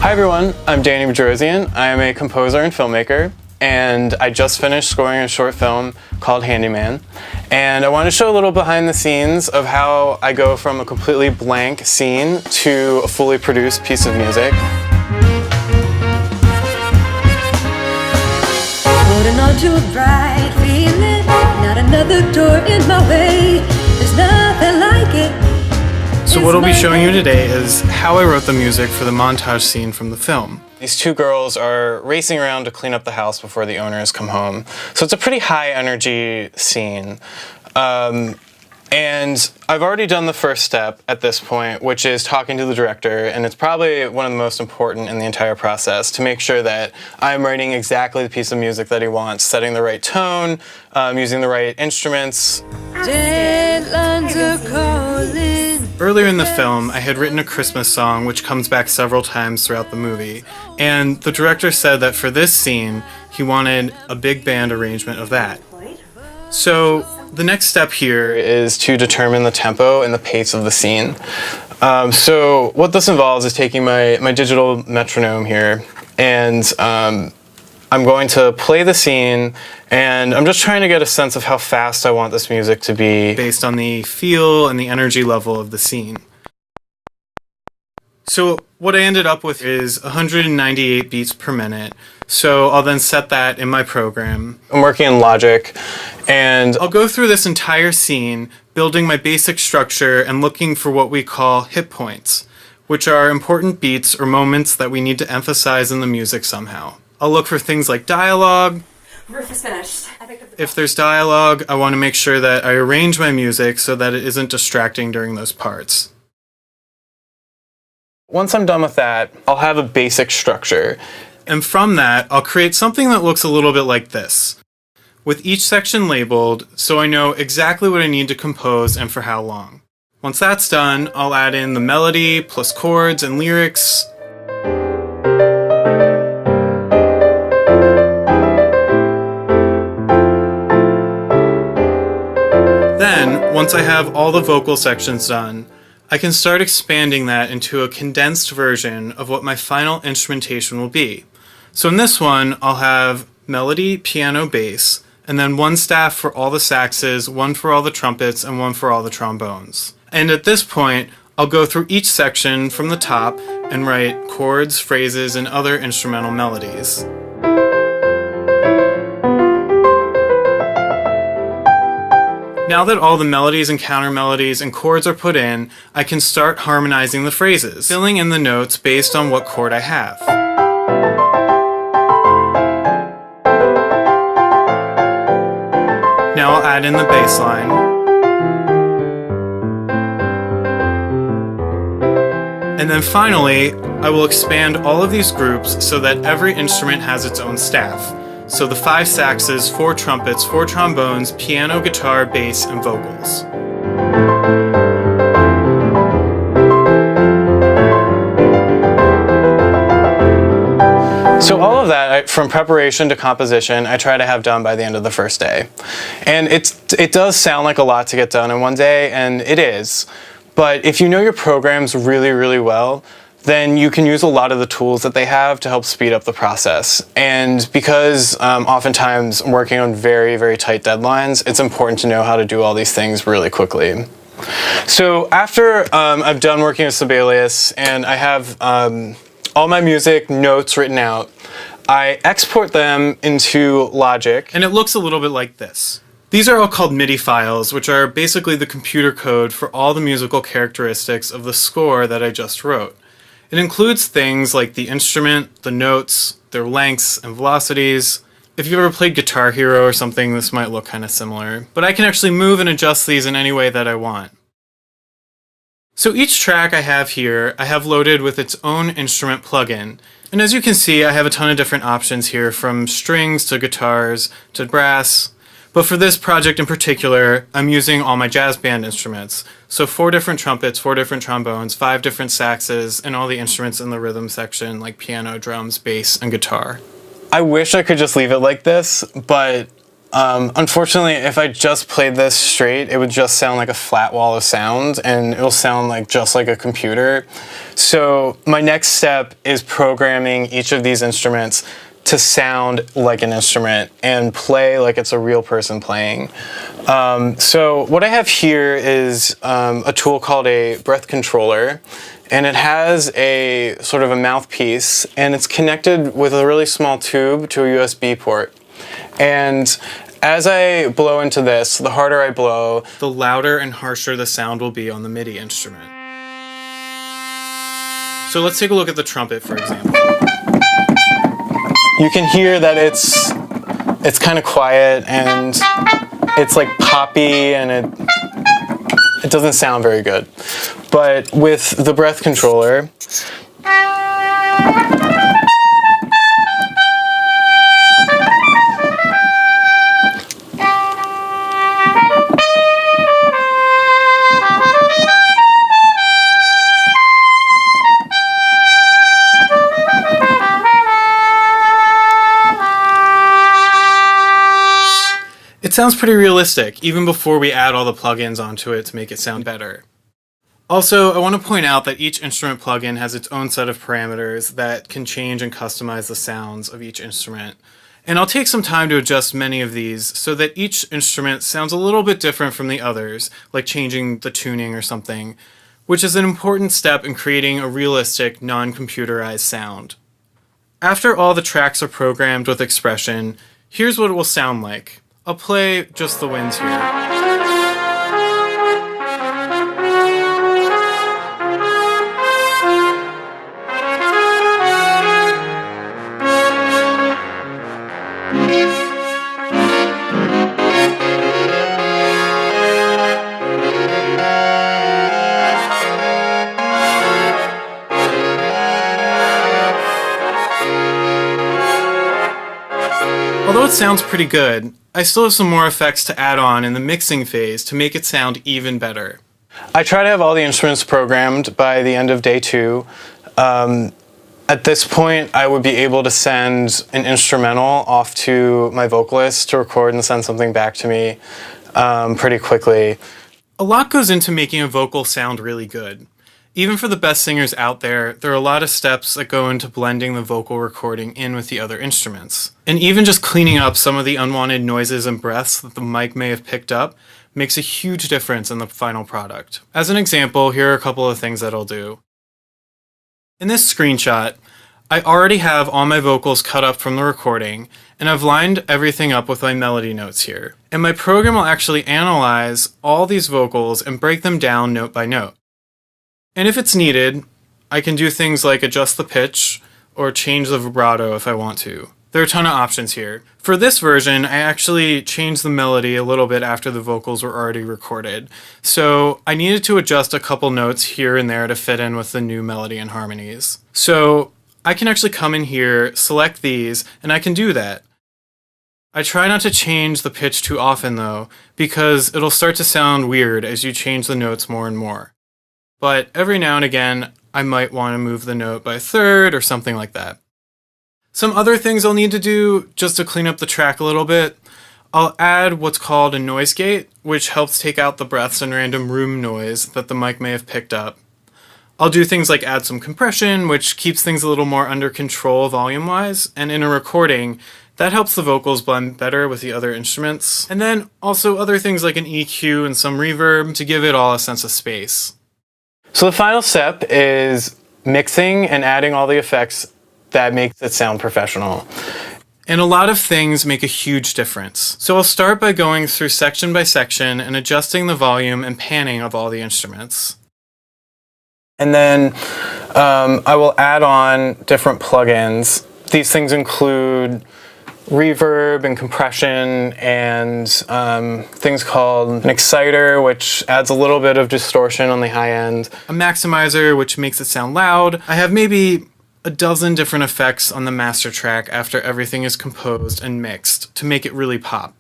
Hi everyone, I'm Danny Bedrosian. I am a composer and filmmaker, and I just finished scoring a short film called Handyman. And I want to show a little behind the scenes of how I go from a completely blank scene to a fully produced piece of music. Holding on to a bright feeling, not another door in my way. There's nothing like it. So what I'll be showing you today is how I wrote the music for the montage scene from the film. These two girls are racing around to clean up the house before the owners come home. So it's a pretty high energy scene. And I've already done the first step at this point, which is talking to the director, and it's probably one of the most important in the entire process to make sure that I'm writing exactly the piece of music that he wants, setting the right tone, using the right instruments. Deadlines are calling. Earlier in the film, I had written a Christmas song which comes back several times throughout the movie, and the director said that for this scene, he wanted a big band arrangement of that. So the next step here is to determine the tempo and the pace of the scene. So what this involves is taking my digital metronome here, and I'm going to play the scene, and I'm just trying to get a sense of how fast I want this music to be based on the feel and the energy level of the scene. So what I ended up with is 198 beats per minute. So I'll then set that in my program. I'm working in Logic, and I'll go through this entire scene, building my basic structure and looking for what we call hit points, which are important beats or moments that we need to emphasize in the music somehow. I'll look for things like dialogue. Roof is finished. If there's dialogue, I want to make sure that I arrange my music so that it isn't distracting during those parts. Once I'm done with that, I'll have a basic structure. And from that, I'll create something that looks a little bit like this, with each section labeled so I know exactly what I need to compose and for how long. Once that's done, I'll add in the melody plus chords and lyrics. Then, once I have all the vocal sections done, I can start expanding that into a condensed version of what my final instrumentation will be. So in this one, I'll have melody, piano, bass, and then one staff for all the saxes, one for all the trumpets, and one for all the trombones. And at this point, I'll go through each section from the top and write chords, phrases, and other instrumental melodies. Now that all the melodies and counter melodies and chords are put in, I can start harmonizing the phrases, filling in the notes based on what chord I have. Now I'll add in the bass line. And then finally, I will expand all of these groups so that every instrument has its own staff. So the 5 saxes, 4 trumpets, 4 trombones, piano, guitar, bass, and vocals. So all of that, from preparation to composition, I try to have done by the end of the first day. And it does sound like a lot to get done in one day, and it is. But if you know your programs really, really well, then you can use a lot of the tools that they have to help speed up the process. And because oftentimes I'm working on very, very tight deadlines, it's important to know how to do all these things really quickly. So after I've done working with Sibelius and I have all my music notes written out, I export them into Logic, and it looks a little bit like this. These are all called MIDI files, which are basically the computer code for all the musical characteristics of the score that I just wrote. It includes things like the instrument, the notes, their lengths and velocities. If you've ever played Guitar Hero or something, this might look kind of similar. But I can actually move and adjust these in any way that I want. So each track I have here, I have loaded with its own instrument plugin. And as you can see, I have a ton of different options here, from strings to guitars to brass. But for this project in particular, I'm using all my jazz band instruments. So 4 different trumpets, 4 different trombones, 5 different saxes, and all the instruments in the rhythm section like piano, drums, bass, and guitar. I wish I could just leave it like this, but Unfortunately, if I just played this straight, it would just sound like a flat wall of sound, and it'll sound like just like a computer. So my next step is programming each of these instruments to sound like an instrument and play like it's a real person playing. So what I have here is a tool called a breath controller, and it has a sort of a mouthpiece, and it's connected with a really small tube to a USB port. And as I blow into this, the harder I blow, the louder and harsher the sound will be on the MIDI instrument. So let's take a look at the trumpet, for example. You can hear that it's kind of quiet, and it's like poppy, and it doesn't sound very good. But with the breath controller, it sounds pretty realistic, even before we add all the plugins onto it to make it sound better. Also, I want to point out that each instrument plugin has its own set of parameters that can change and customize the sounds of each instrument. And I'll take some time to adjust many of these so that each instrument sounds a little bit different from the others, like changing the tuning or something, which is an important step in creating a realistic, non-computerized sound. After all the tracks are programmed with expression, here's what it will sound like. I'll play just the winds here. Although it sounds pretty good, I still have some more effects to add on in the mixing phase to make it sound even better. I try to have all the instruments programmed by the end of day 2. At this point, I would be able to send an instrumental off to my vocalist to record and send something back to me pretty quickly. A lot goes into making a vocal sound really good. Even for the best singers out there, there are a lot of steps that go into blending the vocal recording in with the other instruments. And even just cleaning up some of the unwanted noises and breaths that the mic may have picked up makes a huge difference in the final product. As an example, here are a couple of things that I'll do. In this screenshot, I already have all my vocals cut up from the recording, and I've lined everything up with my melody notes here. And my program will actually analyze all these vocals and break them down note by note. And if it's needed, I can do things like adjust the pitch or change the vibrato if I want to. There are a ton of options here. For this version, I actually changed the melody a little bit after the vocals were already recorded. So I needed to adjust a couple notes here and there to fit in with the new melody and harmonies. So I can actually come in here, select these, and I can do that. I try not to change the pitch too often though, because it'll start to sound weird as you change the notes more and more. But every now and again, I might want to move the note by a third or something like that. Some other things I'll need to do just to clean up the track a little bit. I'll add what's called a noise gate, which helps take out the breaths and random room noise that the mic may have picked up. I'll do things like add some compression, which keeps things a little more under control volume-wise, and in a recording, that helps the vocals blend better with the other instruments. And then also other things like an EQ and some reverb to give it all a sense of space. So the final step is mixing and adding all the effects that makes it sound professional. And a lot of things make a huge difference. So I'll start by going through section by section and adjusting the volume and panning of all the instruments. And then I will add on different plugins. These things include reverb and compression and things called an exciter, which adds a little bit of distortion on the high end, a maximizer, which makes it sound loud. I have maybe a dozen different effects on the master track after everything is composed and mixed to make it really pop.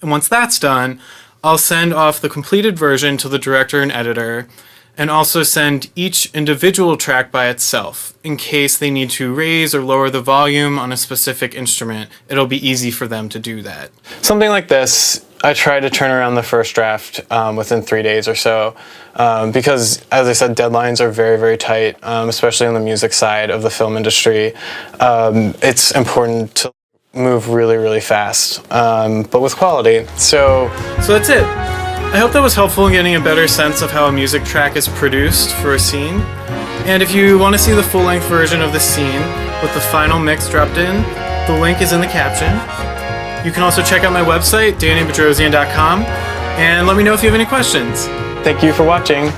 And once that's done, I'll send off the completed version to the director and editor. and also send each individual track by itself in case they need to raise or lower the volume on a specific instrument. It'll be easy for them to do that. Something like this, I try to turn around the first draft within 3 days or so because, as I said, deadlines are very, very tight, especially on the music side of the film industry. It's important to move really, really fast, but with quality. So that's it. I hope that was helpful in getting a better sense of how a music track is produced for a scene. And if you want to see the full-length version of the scene with the final mix dropped in, the link is in the caption. You can also check out my website, DannyBedrosian.com, and let me know if you have any questions. Thank you for watching.